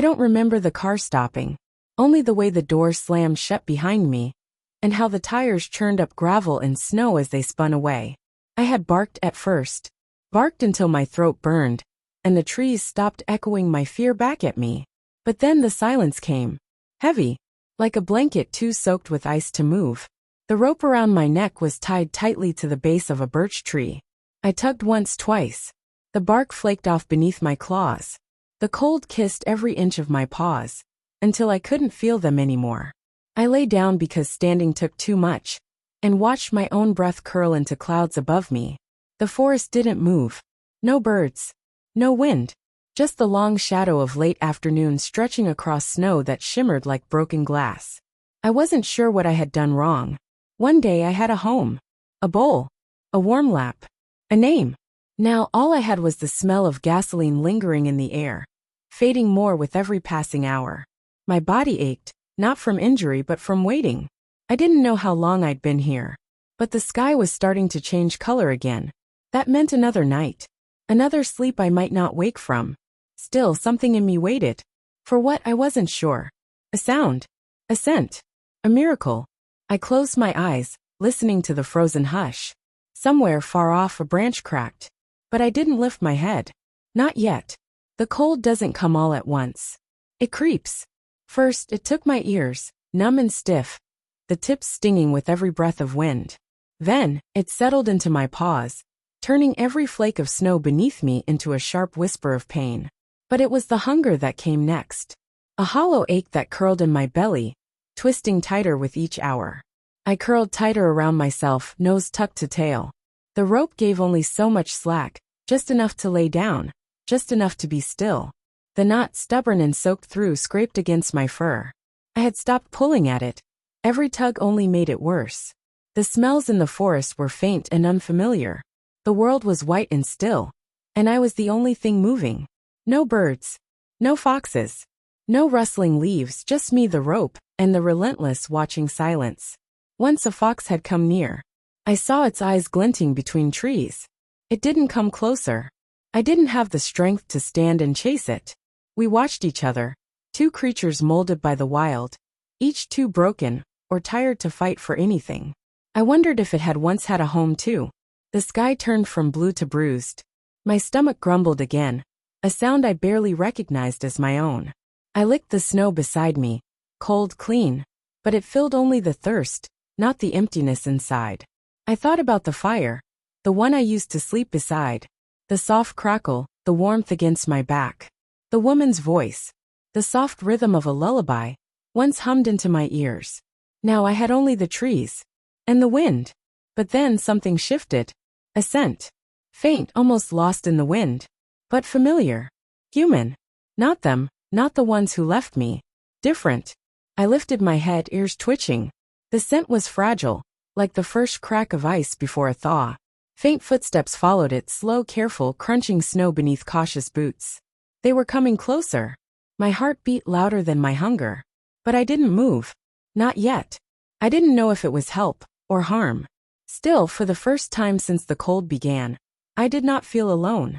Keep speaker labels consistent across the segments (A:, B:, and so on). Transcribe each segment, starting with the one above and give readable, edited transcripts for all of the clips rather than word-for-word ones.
A: I don't remember the car stopping, only the way the door slammed shut behind me, and how the tires churned up gravel and snow as they spun away. I had barked at first, barked until my throat burned, and the trees stopped echoing my fear back at me. But then the silence came, heavy, like a blanket too soaked with ice to move. The rope around my neck was tied tightly to the base of a birch tree. I tugged once, twice. The bark flaked off beneath my claws. The cold kissed every inch of my paws, until I couldn't feel them anymore. I lay down because standing took too much, and watched my own breath curl into clouds above me. The forest didn't move. No birds. No wind. Just the long shadow of late afternoon stretching across snow that shimmered like broken glass. I wasn't sure what I had done wrong. One day I had a home. A bowl. A warm lap. A name. Now all I had was the smell of gasoline lingering in the air, fading more with every passing hour. My body ached, not from injury but from waiting. I didn't know how long I'd been here. But the sky was starting to change color again. That meant another night. Another sleep I might not wake from. Still, something in me waited. For what, I wasn't sure. A sound. A scent. A miracle. I closed my eyes, listening to the frozen hush. Somewhere far off a branch cracked. But I didn't lift my head. Not yet. The cold doesn't come all at once. It creeps. First, it took my ears, numb and stiff, the tips stinging with every breath of wind. Then, it settled into my paws, turning every flake of snow beneath me into a sharp whisper of pain. But it was the hunger that came next. A hollow ache that curled in my belly, twisting tighter with each hour. I curled tighter around myself, nose tucked to tail. The rope gave only so much slack, just enough to lay down, just enough to be still. The knot, stubborn and soaked through, scraped against my fur. I had stopped pulling at it. Every tug only made it worse. The smells in the forest were faint and unfamiliar. The world was white and still, and I was the only thing moving. No birds. No foxes. No rustling leaves, just me, the rope, and the relentless watching silence. Once a fox had come near. I saw its eyes glinting between trees. It didn't come closer. I didn't have the strength to stand and chase it. We watched each other, two creatures molded by the wild, each too broken or tired to fight for anything. I wondered if it had once had a home too. The sky turned from blue to bruised. My stomach grumbled again, a sound I barely recognized as my own. I licked the snow beside me, cold, clean, but it filled only the thirst, not the emptiness inside. I thought about the fire, the one I used to sleep beside, the soft crackle, the warmth against my back, the woman's voice, the soft rhythm of a lullaby, once hummed into my ears. Now I had only the trees and the wind. But then something shifted. A scent. Faint, almost lost in the wind. But familiar. Human. Not them, not the ones who left me. Different. I lifted my head, ears twitching. The scent was fragile, like the first crack of ice before a thaw. Faint footsteps followed it, slow, careful, crunching snow beneath cautious boots. They were coming closer. My heart beat louder than my hunger. But I didn't move. Not yet. I didn't know if it was help or harm. Still, for the first time since the cold began, I did not feel alone.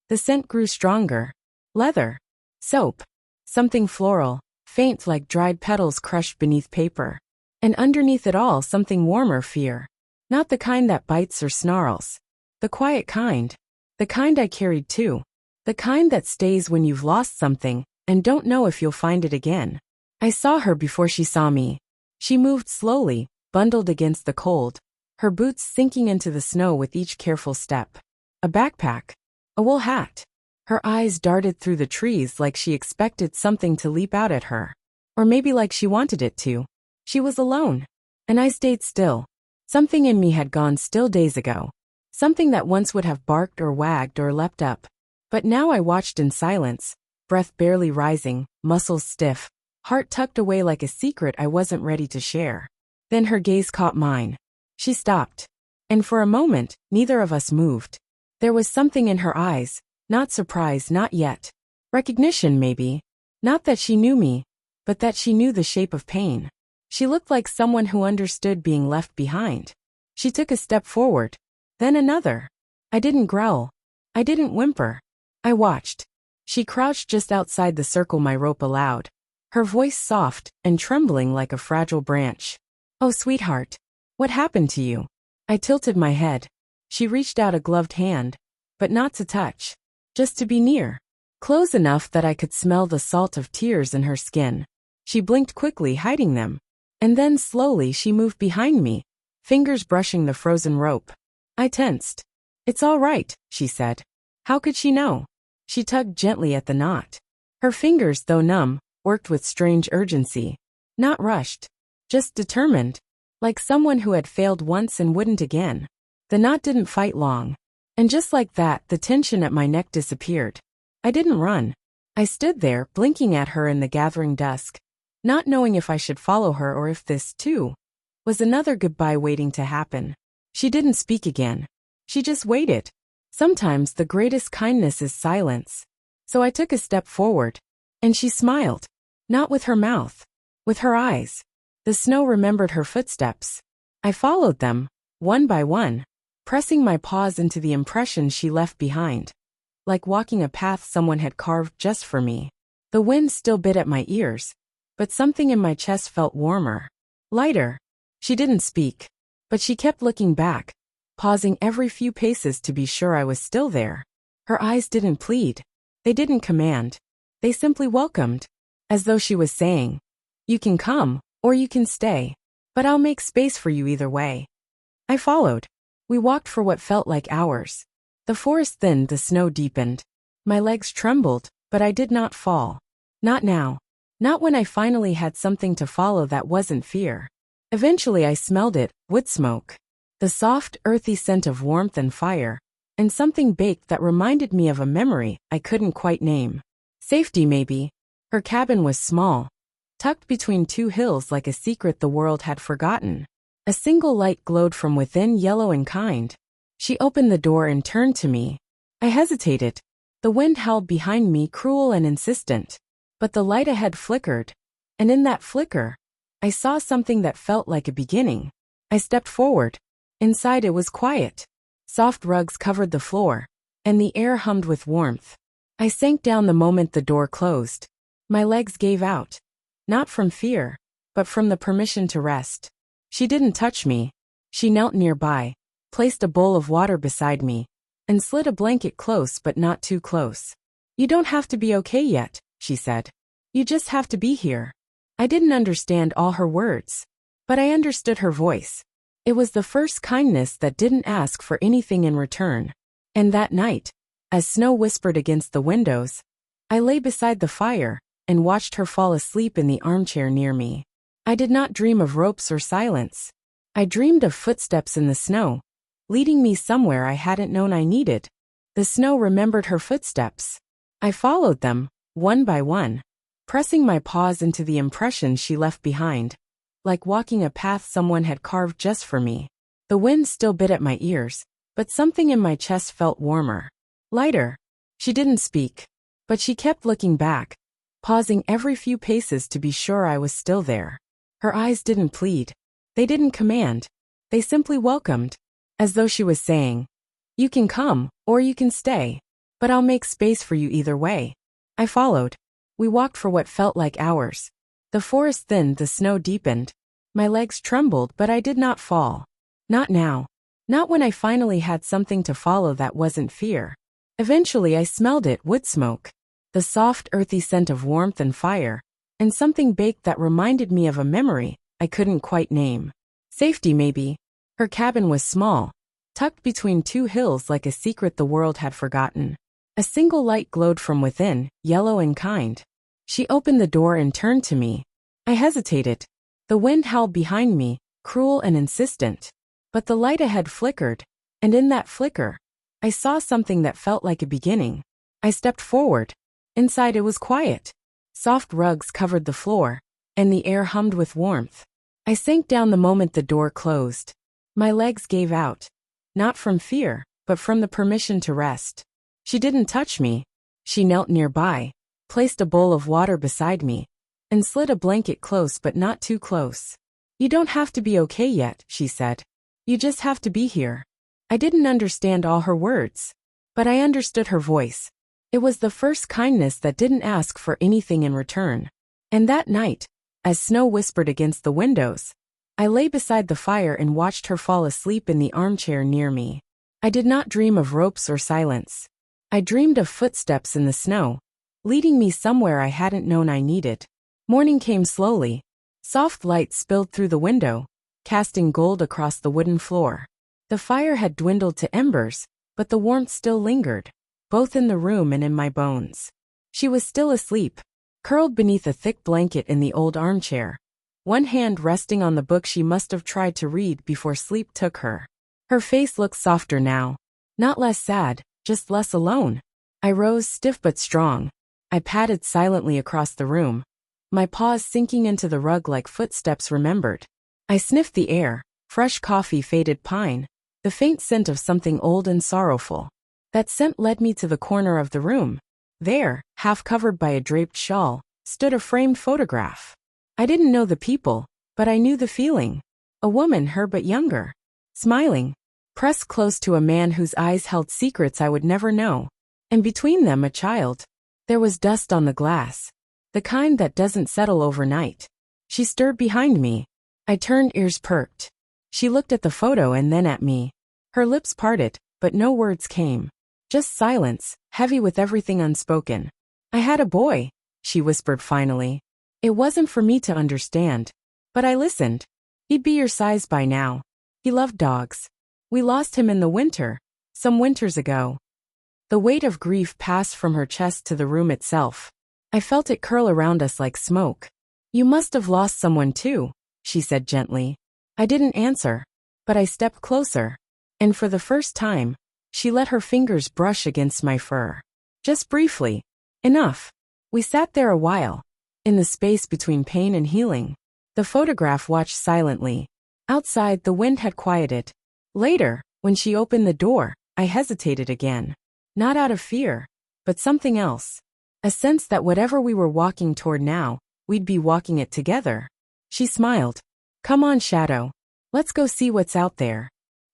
A: The scent grew stronger. Leather. Soap. Something floral, faint like dried petals crushed beneath paper. And underneath it all, something warmer, fear. Not the kind that bites or snarls. The quiet kind. The kind I carried too. The kind that stays when you've lost something and don't know if you'll find it again. I saw her before she saw me. She moved slowly, bundled against the cold, her boots sinking into the snow with each careful step. A backpack. A wool hat. Her eyes darted through the trees like she expected something to leap out at her. Or maybe like she wanted it to. She was alone. And I stayed still. Something in me had gone still days ago. Something that once would have barked or wagged or leapt up. But now I watched in silence, breath barely rising, muscles stiff, heart tucked away like a secret I wasn't ready to share. Then her gaze caught mine. She stopped. And for a moment, neither of us moved. There was something in her eyes, not surprise, not yet. Recognition, maybe. Not that she knew me, but that she knew the shape of pain. She looked like someone who understood being left behind. She took a step forward, then another. I didn't growl. I didn't whimper. I watched. She crouched just outside the circle my rope allowed, her voice soft and trembling like a fragile branch. "Oh, sweetheart. What happened to you?" I tilted my head. She reached out a gloved hand, but not to touch, just to be near, close enough that I could smell the salt of tears in her skin. She blinked quickly, hiding them, and then slowly she moved behind me, fingers brushing the frozen rope. I tensed. "It's all right," she said. How could she know? She tugged gently at the knot. Her fingers, though numb, worked with strange urgency. Not rushed, just determined, like someone who had failed once and wouldn't again. The knot didn't fight long, and just like that, the tension at my neck disappeared. I didn't run. I stood there, blinking at her in the gathering dusk, not knowing if I should follow her or if this, too, was another goodbye waiting to happen. She didn't speak again. She just waited. Sometimes the greatest kindness is silence. So I took a step forward, and she smiled. Not with her mouth, with her eyes. The snow remembered her footsteps. I followed them, one by one, pressing my paws into the impression she left behind, like walking a path someone had carved just for me. The wind still bit at my ears, but something in my chest felt warmer, lighter. She didn't speak, but she kept looking back, pausing every few paces to be sure I was still there. Her eyes didn't plead. They didn't command. They simply welcomed, as though she was saying, "You can come, or you can stay, but I'll make space for you either way." I followed. We walked for what felt like hours. The forest thinned, the snow deepened. My legs trembled, but I did not fall. Not now. Not when I finally had something to follow that wasn't fear. Eventually I smelled it, wood smoke. The soft, earthy scent of warmth and fire, and something baked that reminded me of a memory I couldn't quite name. Safety, maybe. Her cabin was small, tucked between two hills like a secret the world had forgotten. A single light glowed from within, yellow and kind. She opened the door and turned to me. I hesitated. The wind howled behind me, cruel and insistent. But the light ahead flickered, and in that flicker, I saw something that felt like a beginning. I stepped forward. Inside it was quiet. Soft rugs covered the floor, and the air hummed with warmth. I sank down the moment the door closed. My legs gave out. Not from fear, but from the permission to rest. She didn't touch me. She knelt nearby, placed a bowl of water beside me, and slid a blanket close but not too close. "You don't have to be okay yet," she said. "You just have to be here." I didn't understand all her words, but I understood her voice. It was the first kindness that didn't ask for anything in return. And that night, as snow whispered against the windows, I lay beside the fire and watched her fall asleep in the armchair near me. I did not dream of ropes or silence. I dreamed of footsteps in the snow, leading me somewhere I hadn't known I needed. The snow remembered her footsteps. I followed them, one by one, pressing my paws into the impression she left behind, like walking a path someone had carved just for me. The wind still bit at my ears, but something in my chest felt warmer, lighter. She didn't speak, but she kept looking back, pausing every few paces to be sure I was still there. Her eyes didn't plead. They didn't command. They simply welcomed, as though she was saying, "You can come, or you can stay, but I'll make space for you either way." I followed. We walked for what felt like hours. The forest thinned, the snow deepened. My legs trembled, but I did not fall. Not now. Not when I finally had something to follow that wasn't fear. Eventually I smelled it, wood smoke. The soft, earthy scent of warmth and fire, and something baked that reminded me of a memory I couldn't quite name. Safety, maybe. Her cabin was small, tucked between two hills like a secret the world had forgotten. A single light glowed from within, yellow and kind. She opened the door and turned to me. I hesitated. The wind howled behind me, cruel and insistent. But the light ahead flickered, and in that flicker, I saw something that felt like a beginning. I stepped forward. Inside it was quiet. Soft rugs covered the floor, and the air hummed with warmth. I sank down the moment the door closed. My legs gave out. Not from fear, but from the permission to rest. She didn't touch me. She knelt nearby, placed a bowl of water beside me, and slid a blanket close but not too close. "You don't have to be okay yet," she said. "You just have to be here." I didn't understand all her words, but I understood her voice. It was the first kindness that didn't ask for anything in return. And that night, as snow whispered against the windows, I lay beside the fire and watched her fall asleep in the armchair near me. I did not dream of ropes or silence. I dreamed of footsteps in the snow, leading me somewhere I hadn't known I needed. Morning came slowly. Soft light spilled through the window, casting gold across the wooden floor. The fire had dwindled to embers, but the warmth still lingered, both in the room and in my bones. She was still asleep, curled beneath a thick blanket in the old armchair, one hand resting on the book she must have tried to read before sleep took her. Her face looked softer now, not less sad, just less alone. I rose stiff but strong. I padded silently across the room, my paws sinking into the rug like footsteps remembered. I sniffed the air, fresh coffee, faded pine, the faint scent of something old and sorrowful. That scent led me to the corner of the room. There, half covered by a draped shawl, stood a framed photograph. I didn't know the people, but I knew the feeling. A woman, her but younger, smiling, pressed close to a man whose eyes held secrets I would never know, and between them a child. There was dust on the glass, the kind that doesn't settle overnight. She stirred behind me. I turned, ears perked. She looked at the photo and then at me. Her lips parted, but no words came. Just silence, heavy with everything unspoken. I had a boy, she whispered finally. It wasn't for me to understand, but I listened. He'd be your size by now. He loved dogs. We lost him in the winter, some winters ago. The weight of grief passed from her chest to the room itself. I felt it curl around us like smoke. You must have lost someone too, she said gently. I didn't answer, but I stepped closer, and for the first time, she let her fingers brush against my fur. Just briefly. Enough. We sat there a while, in the space between pain and healing. The photograph watched silently. Outside, the wind had quieted. Later, when she opened the door, I hesitated again. Not out of fear, but something else. A sense that whatever we were walking toward now, we'd be walking it together. She smiled. Come on, Shadow. Let's go see what's out there.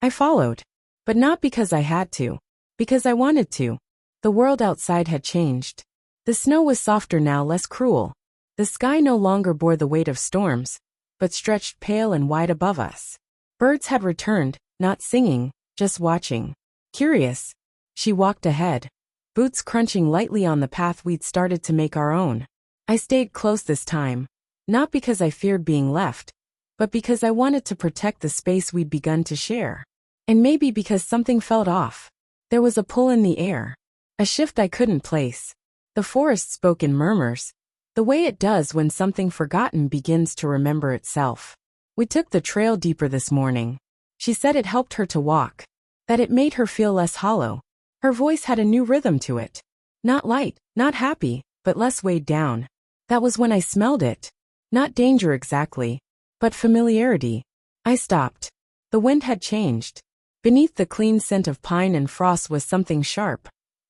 A: I followed. But not because I had to. Because I wanted to. The world outside had changed. The snow was softer now, less cruel. The sky no longer bore the weight of storms, but stretched pale and wide above us. Birds had returned, not singing, just watching. Curious. She walked ahead, boots crunching lightly on the path we'd started to make our own. I stayed close this time, not because I feared being left, but because I wanted to protect the space we'd begun to share. And maybe because something felt off. There was a pull in the air, a shift I couldn't place. The forest spoke in murmurs, the way it does when something forgotten begins to remember itself. We took the trail deeper this morning. She said it helped her to walk, that it made her feel less hollow. Her voice had a new rhythm to it. Not light, not happy, but less weighed down. That was when I smelled it. Not danger exactly, but familiarity. I stopped. The wind had changed. Beneath the clean scent of pine and frost was something sharp.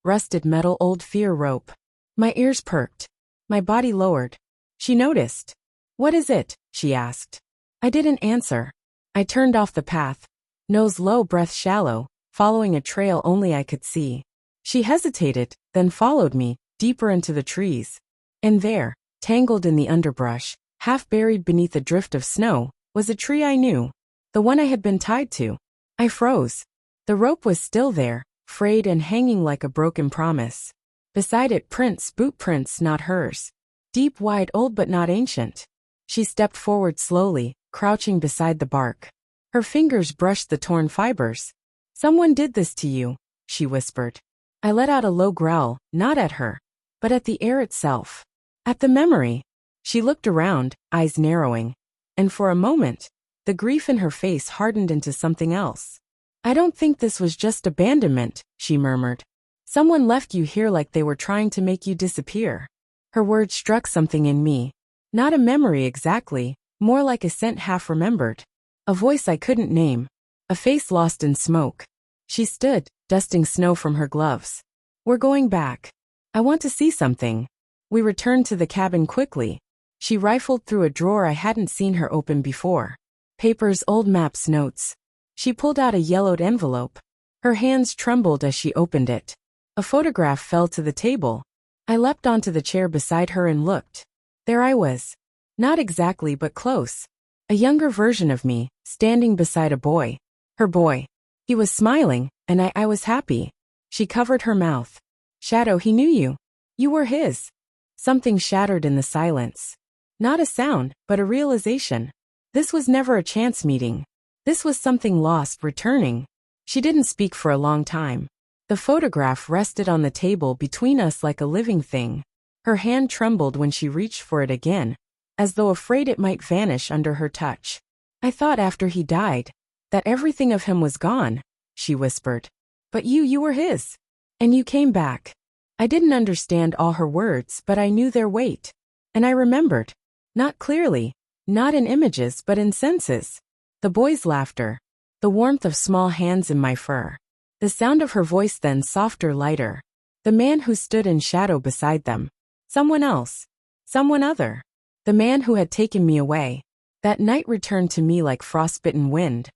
A: Rusted metal, old fear rope. My ears perked. My body lowered. She noticed. What is it? She asked. I didn't answer. I turned off the path, nose low, breath shallow, following a trail only I could see. She hesitated, then followed me, deeper into the trees. And there, tangled in the underbrush, half buried beneath a drift of snow, was a tree I knew. The one I had been tied to. I froze. The rope was still there, frayed and hanging like a broken promise. Beside it, prints, boot prints, not hers. Deep, wide, old but not ancient. She stepped forward slowly, crouching beside the bark. Her fingers brushed the torn fibers. Someone did this to you, she whispered. I let out a low growl, not at her, but at the air itself. At the memory. She looked around, eyes narrowing. And for a moment, the grief in her face hardened into something else. I don't think this was just abandonment, she murmured. Someone left you here like they were trying to make you disappear. Her words struck something in me. Not a memory exactly, more like a scent half remembered. A voice I couldn't name. A face lost in smoke. She stood, dusting snow from her gloves. We're going back. I want to see something. We returned to the cabin quickly. She rifled through a drawer I hadn't seen her open before. Papers, old maps, notes. She pulled out a yellowed envelope. Her hands trembled as she opened it. A photograph fell to the table. I leapt onto the chair beside her and looked. There I was. Not exactly but close. A younger version of me, standing beside a boy. Her boy. He was smiling, and I was happy. She covered her mouth. Shadow, he knew you. You were his. Something shattered in the silence. Not a sound, but a realization. This was never a chance meeting. This was something lost returning. She didn't speak for a long time. The photograph rested on the table between us like a living thing. Her hand trembled when she reached for it again, as though afraid it might vanish under her touch. I thought after he died, that everything of him was gone, she whispered. But you were his. And you came back. I didn't understand all her words, but I knew their weight. And I remembered. Not clearly, not in images but in senses. The boy's laughter. The warmth of small hands in my fur. The sound of her voice then softer, lighter. The man who stood in shadow beside them. Someone else. Someone other. The man who had taken me away. That night returned to me like frostbitten wind.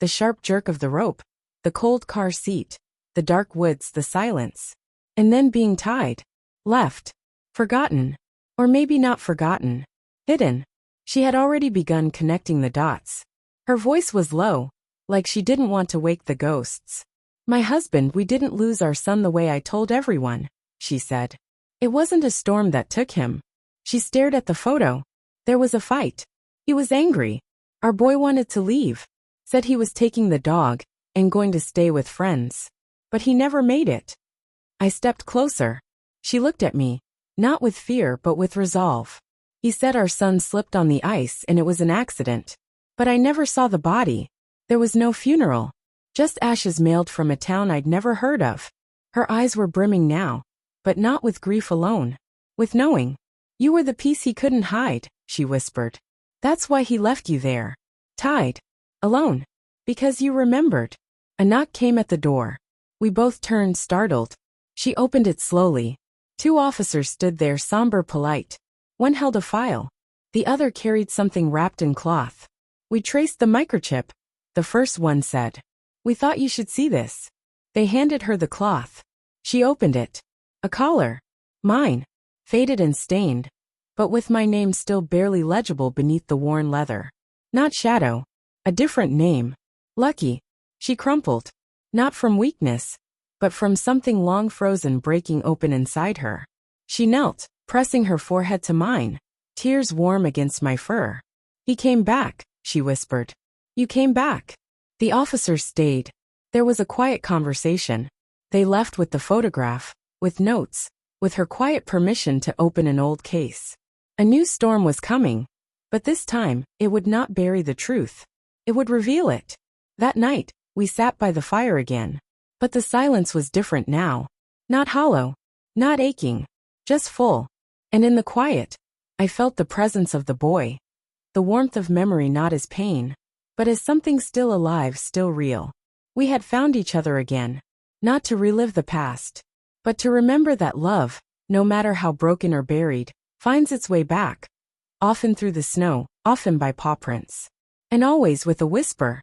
A: The sharp jerk of the rope. The cold car seat. The dark woods, the silence. And then being tied. Left. Forgotten. Or maybe not forgotten. Hidden. She had already begun connecting the dots. Her voice was low, like she didn't want to wake the ghosts. My husband, we didn't lose our son the way I told everyone, she said. It wasn't a storm that took him. She stared at the photo. There was a fight. He was angry. Our boy wanted to leave. Said he was taking the dog and going to stay with friends. But he never made it. I stepped closer. She looked at me, not with fear but with resolve. He said our son slipped on the ice and it was an accident. But I never saw the body. There was no funeral. Just ashes mailed from a town I'd never heard of. Her eyes were brimming now, but not with grief alone. With knowing. You were the piece he couldn't hide, she whispered. That's why he left you there. Tied. Alone. Because you remembered. A knock came at the door. We both turned, startled. She opened it slowly. 2 officers stood there, somber, polite. One held a file. The other carried something wrapped in cloth. We traced the microchip, the first one said. We thought you should see this. They handed her the cloth. She opened it. A collar. Mine. Faded and stained, but with my name still barely legible beneath the worn leather. Not Shadow. A different name. Lucky. She crumpled. Not from weakness, but from something long frozen breaking open inside her. She knelt, pressing her forehead to mine, tears warm against my fur. He came back, she whispered. You came back. The officers stayed. There was a quiet conversation. They left with the photograph, with notes, with her quiet permission to open an old case. A new storm was coming, but this time, it would not bury the truth. It would reveal it. That night, we sat by the fire again. But the silence was different now. Not hollow, not aching, just full. And in the quiet, I felt the presence of the boy. The warmth of memory, not as pain, but as something still alive, still real. We had found each other again, not to relive the past, but to remember that love, no matter how broken or buried, finds its way back. Often through the snow, often by paw prints. And always with a whisper.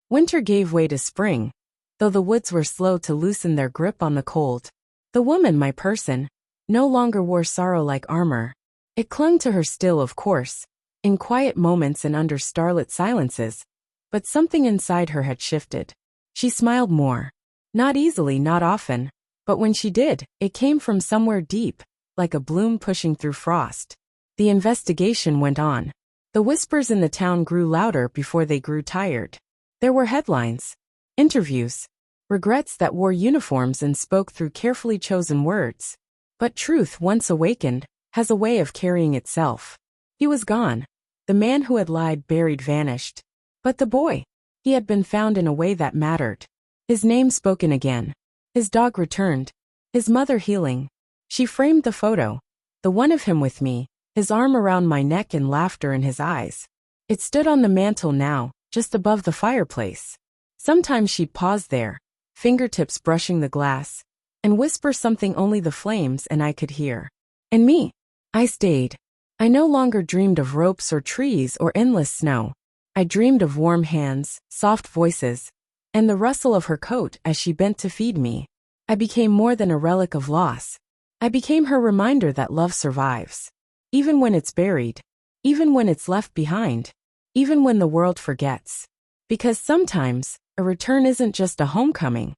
A: Winter gave way to spring, though the woods were slow to loosen their grip on the cold. The woman, my person, no longer wore sorrow like armor. It clung to her still, of course, in quiet moments and under starlit silences, but something inside her had shifted. She smiled more. Not easily, not often, but when she did, it came from somewhere deep, like a bloom pushing through frost. The investigation went on. The whispers in the town grew louder before they grew tired. There were headlines, interviews, regrets that wore uniforms and spoke through carefully chosen words. But truth, once awakened, has a way of carrying itself. He was gone. The man who had lied, buried, vanished. But the boy, he had been found in a way that mattered. His name spoken again. His dog returned. His mother healing. She framed the photo, the one of him with me, his arm around my neck and laughter in his eyes. It stood on the mantel now, just above the fireplace. Sometimes she'd pause there, fingertips brushing the glass, and whisper something only the flames and I could hear. And me, I stayed. I no longer dreamed of ropes or trees or endless snow. I dreamed of warm hands, soft voices, and the rustle of her coat as she bent to feed me. I became more than a relic of loss. I became her reminder that love survives. Even when it's buried. Even when it's left behind. Even when the world forgets. Because sometimes, a return isn't just a homecoming.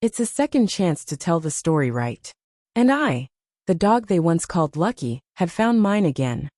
A: It's a second chance to tell the story right. And I, the dog they once called Lucky, had found mine again.